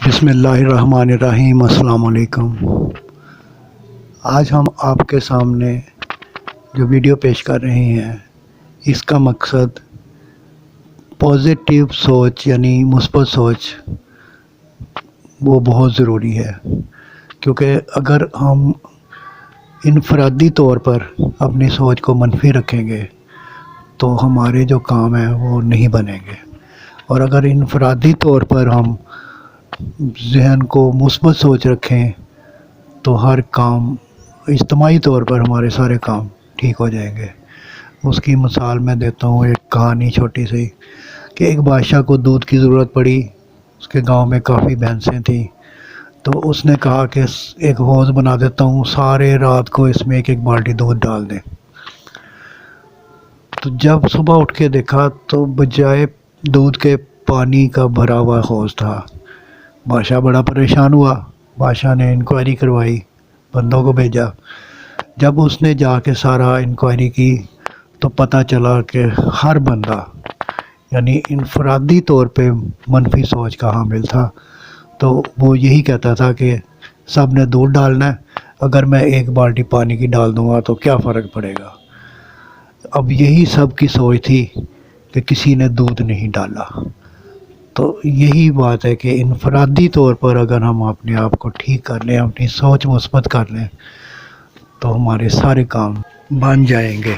بسم اللہ الرحمن الرحیم۔ السلام علیکم۔ آج ہم آپ کے سامنے جو ویڈیو پیش کر رہے ہیں اس کا مقصد پازیٹیو سوچ یعنی مثبت سوچ وہ بہت ضروری ہے، کیونکہ اگر ہم انفرادی طور پر اپنی سوچ کو منفی رکھیں گے تو ہمارے جو کام ہیں وہ نہیں بنیں گے، اور اگر انفرادی طور پر ہم ذہن کو مثبت سوچ رکھیں تو ہر کام اجتماعی طور پر ہمارے سارے کام ٹھیک ہو جائیں گے۔ اس کی مثال میں دیتا ہوں ایک کہانی چھوٹی سی کہ ایک بادشاہ کو دودھ کی ضرورت پڑی۔ اس کے گاؤں میں کافی بھینسیں تھیں، تو اس نے کہا کہ ایک حوض بنا دیتا ہوں، سارے رات کو اس میں ایک ایک بالٹی دودھ ڈال دیں۔ تو جب صبح اٹھ کے دیکھا تو بجائے دودھ کے پانی کا بھرا ہوا حوض تھا۔ بادشاہ بڑا پریشان ہوا۔ بادشاہ نے انکوائری کروائی، بندوں کو بھیجا۔ جب اس نے جا کے سارا انکوائری کی تو پتہ چلا کہ ہر بندہ یعنی انفرادی طور پہ منفی سوچ کا حامل تھا۔ تو وہ یہی کہتا تھا کہ سب نے دودھ ڈالنا ہے، اگر میں ایک بالٹی پانی کی ڈال دوں گا تو کیا فرق پڑے گا۔ اب یہی سب کی سوچ تھی کہ کسی نے دودھ نہیں ڈالا۔ تو یہی بات ہے کہ انفرادی طور پر اگر ہم اپنے آپ کو ٹھیک کر لیں، اپنی سوچ مثبت کر لیں تو ہمارے سارے کام بن جائیں گے۔